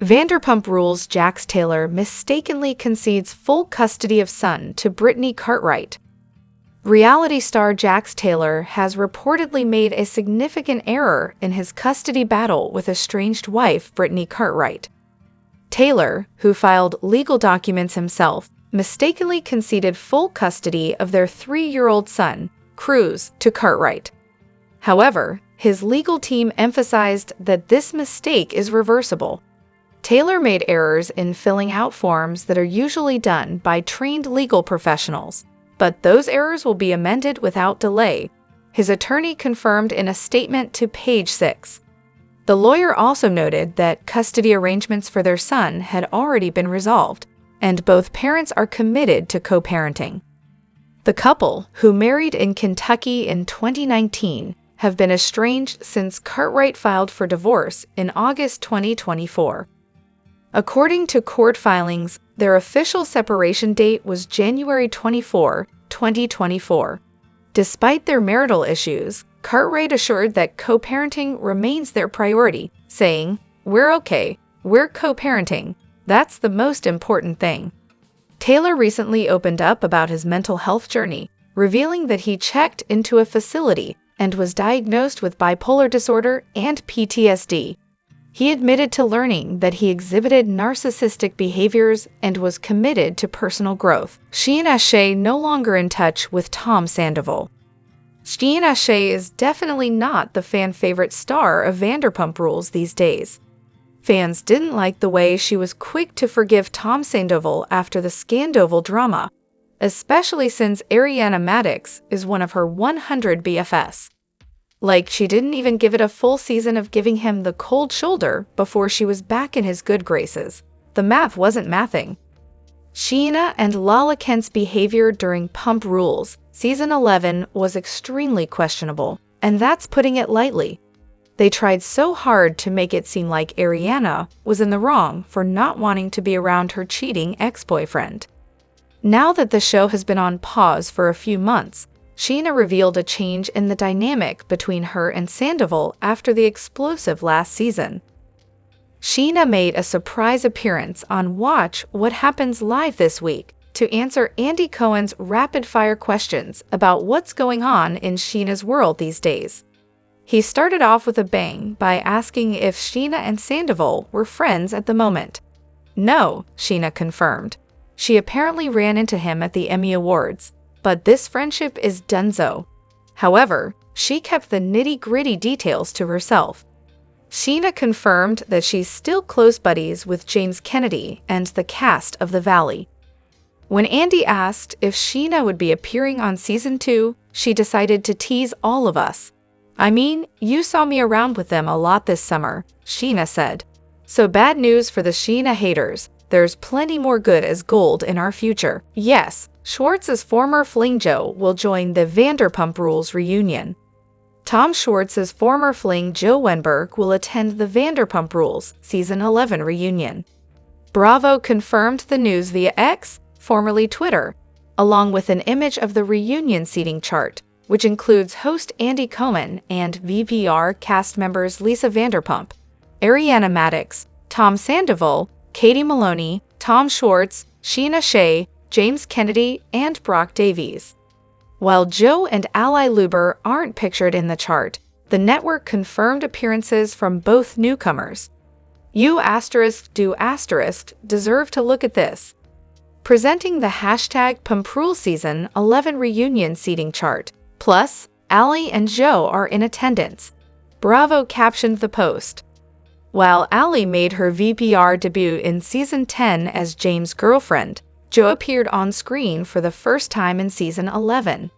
Vanderpump Rules Jax Taylor mistakenly concedes full custody of son to Brittany Cartwright. Reality star Jax Taylor has reportedly made a significant error in his custody battle with estranged wife Brittany Cartwright. Taylor, who filed legal documents himself, mistakenly conceded full custody of their 3-year-old son, Cruz, to Cartwright. However, his legal team emphasized that this mistake is reversible. Taylor made errors in filling out forms that are usually done by trained legal professionals, but those errors will be amended without delay, his attorney confirmed in a statement to Page 6. The lawyer also noted that custody arrangements for their son had already been resolved, and both parents are committed to co-parenting. The couple, who married in Kentucky in 2019, have been estranged since Cartwright filed for divorce in August 2024. According to court filings, their official separation date was January 24, 2024. Despite their marital issues, Cartwright assured that co-parenting remains their priority, saying, "We're okay, we're co-parenting. That's the most important thing." Taylor recently opened up about his mental health journey, revealing that he checked into a facility and was diagnosed with bipolar disorder and PTSD. He admitted to learning that he exhibited narcissistic behaviors and was committed to personal growth. Scheana Shay no longer in touch with Tom Sandoval. Scheana Shay is definitely not the fan-favorite star of Vanderpump Rules these days. Fans didn't like the way she was quick to forgive Tom Sandoval after the Scandoval drama, especially since Ariana Madix is one of her 100 BFFs. Like, she didn't even give it a full season of giving him the cold shoulder before she was back in his good graces. The math wasn't mathing. Scheana and Lala Kent's behavior during Pump Rules Season 11 was extremely questionable, and that's putting it lightly. They tried so hard to make it seem like Ariana was in the wrong for not wanting to be around her cheating ex-boyfriend. Now that the show has been on pause for a few months, Scheana revealed a change in the dynamic between her and Sandoval after the explosive last season. Scheana made a surprise appearance on Watch What Happens Live this week to answer Andy Cohen's rapid-fire questions about what's going on in Scheana's world these days. He started off with a bang by asking if Scheana and Sandoval were friends at the moment. No, Scheana confirmed. She apparently ran into him at the Emmy Awards, but this friendship is donezo. However, she kept the nitty-gritty details to herself. Scheana confirmed that she's still close buddies with James Kennedy and the cast of The Valley. When Andy asked if Scheana would be appearing on Season 2, she decided to tease all of us. "I mean, you saw me around with them a lot this summer," Scheana said. So bad news for the Scheana haters. There's plenty more good as gold in our future. Yes, Schwartz's former fling Joe will join the Vanderpump Rules reunion. Tom Schwartz's former fling Joe Wenberg will attend the Vanderpump Rules Season 11 reunion. Bravo confirmed the news via X, formerly Twitter, along with an image of the reunion seating chart, which includes host Andy Cohen and VPR cast members Lisa Vanderpump, Ariana Madix, Tom Sandoval, Katie Maloney, Tom Schwartz, Scheana Shay, James Kennedy, and Brock Davies. While Joe and Ally Luber aren't pictured in the chart, the network confirmed appearances from both newcomers. You deserve to look at this. Presenting the #PumpRules Season 11 reunion seating chart. Plus, Ally and Joe are in attendance. Bravo captioned the post. While Ally made her VPR debut in Season 10 as James' girlfriend, Joe appeared on screen for the first time in Season 11.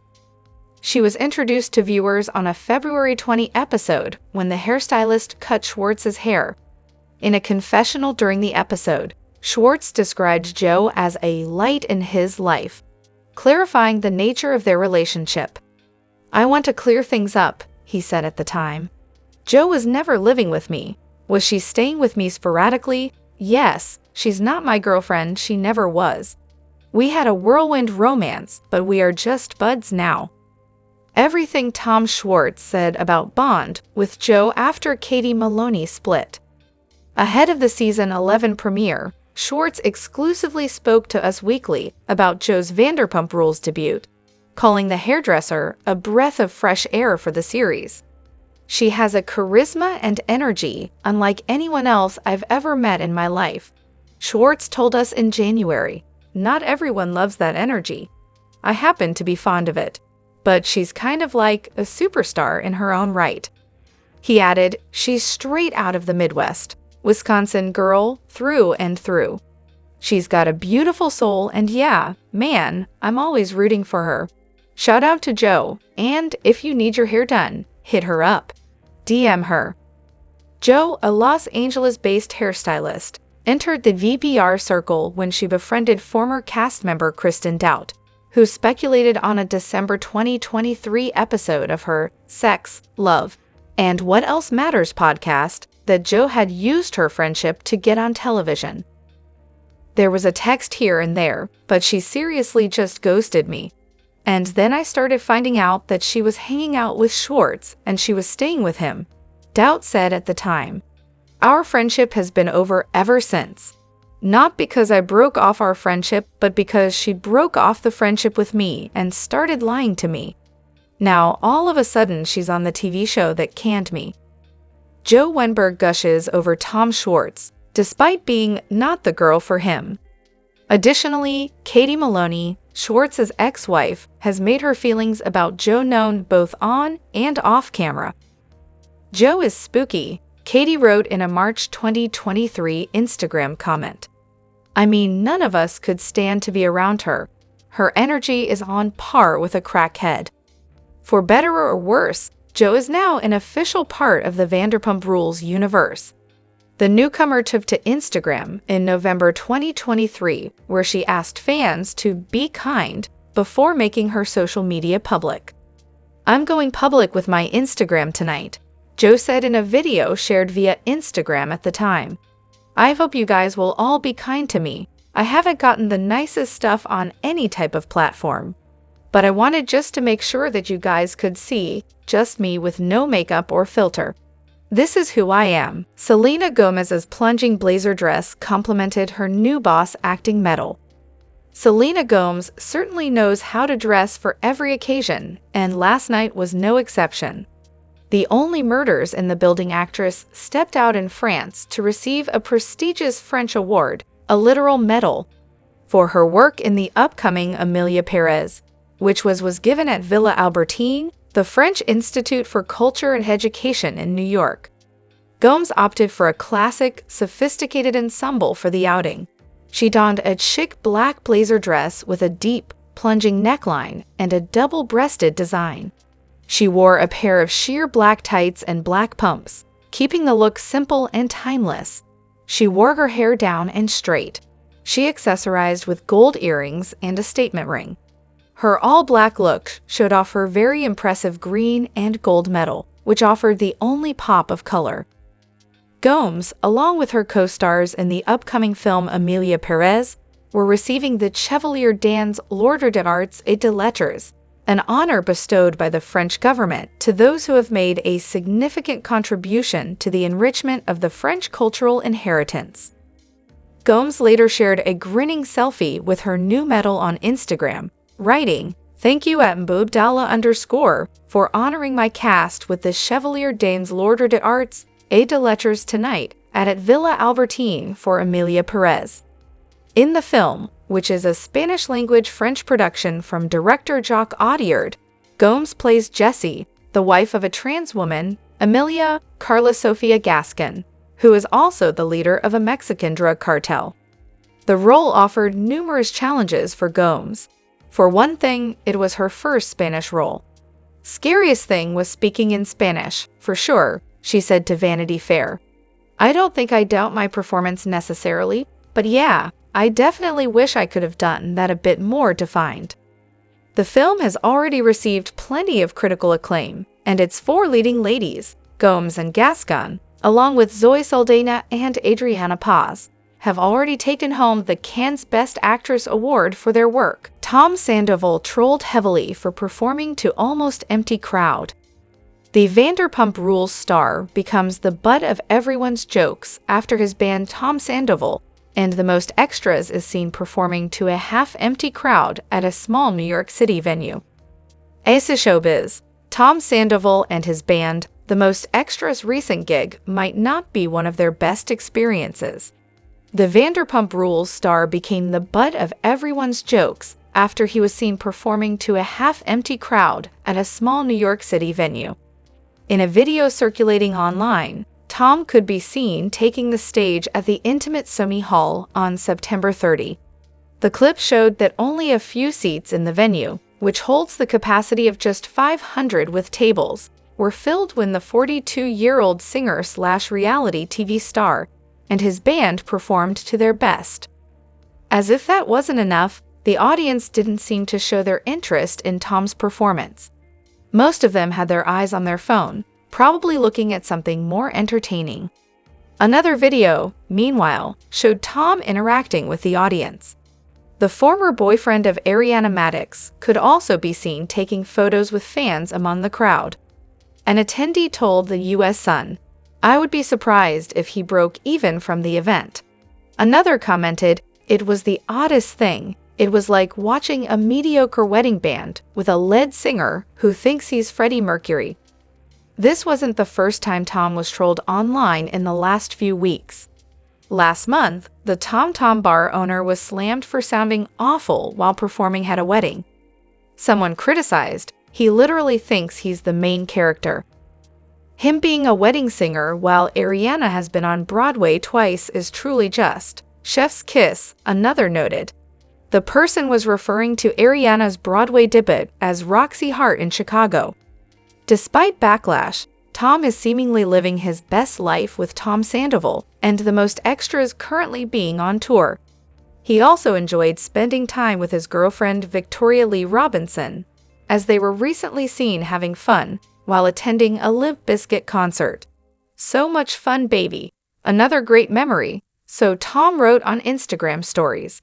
She was introduced to viewers on a February 20 episode when the hairstylist cut Schwartz's hair. In a confessional during the episode, Schwartz described Joe as a light in his life, clarifying the nature of their relationship. "I want to clear things up," he said at the time. "Joe was never living with me. Was she staying with me sporadically? Yes, she's not my girlfriend, she never was. We had a whirlwind romance, but we are just buds now." Everything Tom Schwartz said about Bond with Joe after Katie Maloney split. Ahead of the season 11 premiere, Schwartz exclusively spoke to Us Weekly about Joe's Vanderpump Rules debut, calling the hairdresser a breath of fresh air for the series. She has a charisma and energy unlike anyone else I've ever met in my life, Schwartz told us in January. Not everyone loves that energy. I happen to be fond of it, but she's kind of like a superstar in her own right. He added, she's straight out of the Midwest, Wisconsin girl through and through. She's got a beautiful soul and yeah, man, I'm always rooting for her. Shout out to Joe, and if you need your hair done, hit her up. DM her. Joe, a Los Angeles-based hairstylist, entered the VPR circle when she befriended former cast member Kristen Doubt, who speculated on a December 2023 episode of her Sex, Love, and What Else Matters podcast that Joe had used her friendship to get on television. There was a text here and there, but she seriously just ghosted me. And then I started finding out that she was hanging out with Schwartz and she was staying with him, Doubt said at the time. Our friendship has been over ever since. Not because I broke off our friendship, but because she broke off the friendship with me and started lying to me. Now, all of a sudden, she's on the TV show that canned me. Joe Wenberg gushes over Tom Schwartz, despite being not the girl for him. Additionally, Katie Maloney, Schwartz's ex-wife, has made her feelings about Joe known both on and off camera. Joe is spooky, Katie wrote in a March 2023 Instagram comment. I mean, none of us could stand to be around her. Her energy is on par with a crackhead. For better or worse, Joe is now an official part of the Vanderpump Rules universe. The newcomer took to Instagram in November 2023, where she asked fans to be kind before making her social media public. I'm going public with my Instagram tonight, Joe said in a video shared via Instagram at the time. I hope you guys will all be kind to me. I haven't gotten the nicest stuff on any type of platform. But I wanted just to make sure that you guys could see just me with no makeup or filter. This is who I am. Selena Gomez's plunging blazer dress complemented her new boss acting medal. Selena Gomez certainly knows how to dress for every occasion, and last night was no exception. The only murders in the building actress stepped out in France to receive a prestigious French award, a literal medal, for her work in the upcoming Emilia Pérez, which was given at Villa Albertine, the French Institute for Culture and Education in New York. Gomez opted for a classic, sophisticated ensemble for the outing. She donned a chic black blazer dress with a deep, plunging neckline and a double-breasted design. She wore a pair of sheer black tights and black pumps, keeping the look simple and timeless. She wore her hair down and straight. She accessorized with gold earrings and a statement ring. Her all-black look showed off her very impressive green and gold medal, which offered the only pop of color. Gomez, along with her co-stars in the upcoming film Emilia Pérez, were receiving the Chevalier dans l'Ordre des Arts et des Lettres, an honor bestowed by the French government to those who have made a significant contribution to the enrichment of the French cultural inheritance. Gomez later shared a grinning selfie with her new medal on Instagram, writing, "Thank you at Mboubdallah_ for honoring my cast with the Chevalier dans l'Ordre des Arts et des Lettres tonight at Villa Albertine for Emilia Pérez." In the film, which is a Spanish-language French production from director Jacques Audiard, Gomez plays Jessie, the wife of a trans woman, Emilia Carla Sofia Gascon, who is also the leader of a Mexican drug cartel. The role offered numerous challenges for Gomez. For one thing, it was her first Spanish role. Scariest thing was speaking in Spanish, for sure, she said to Vanity Fair. I don't think I doubt my performance necessarily, but yeah, I definitely wish I could have done that a bit more defined. The film has already received plenty of critical acclaim, and its four leading ladies, Gomez and Gascon, along with Zoe Saldana and Adriana Paz, have already taken home the Cannes Best Actress award for their work. Tom Sandoval trolled heavily for performing to almost empty crowd. The Vanderpump Rules star becomes the butt of everyone's jokes after his band Tom Sandoval and the Most Extras is seen performing to a half-empty crowd at a small New York City venue. Ace of Showbiz. Tom Sandoval and his band, The Most Extras' recent gig might not be one of their best experiences. The Vanderpump Rules star became the butt of everyone's jokes after he was seen performing to a half-empty crowd at a small New York City venue. In a video circulating online, Tom could be seen taking the stage at the intimate Sumi Hall on September 30. The clip showed that only a few seats in the venue, which holds the capacity of just 500 with tables, were filled when the 42-year-old singer/reality TV star and his band performed to their best. As if that wasn't enough, the audience didn't seem to show their interest in Tom's performance. Most of them had their eyes on their phone, probably looking at something more entertaining. Another video, meanwhile, showed Tom interacting with the audience. The former boyfriend of Ariana Madix could also be seen taking photos with fans among the crowd. An attendee told the U.S. Sun, "I would be surprised if he broke even from the event." Another commented, "It was the oddest thing. It was like watching a mediocre wedding band with a lead singer who thinks he's Freddie Mercury." This wasn't the first time Tom was trolled online in the last few weeks. Last month, the Tom Tom bar owner was slammed for sounding awful while performing at a wedding. Someone criticized, "He literally thinks he's the main character." Him being a wedding singer while Ariana has been on Broadway twice is truly just chef's kiss, another noted. The person was referring to Ariana's Broadway debut as Roxy Hart in Chicago. Despite backlash, Tom is seemingly living his best life with Tom Sandoval and The Most Extras currently being on tour. He also enjoyed spending time with his girlfriend Victoria Lee Robinson, as they were recently seen having fun while attending a Limp Bizkit concert. "So much fun, baby. Another great memory," so Tom wrote on Instagram stories.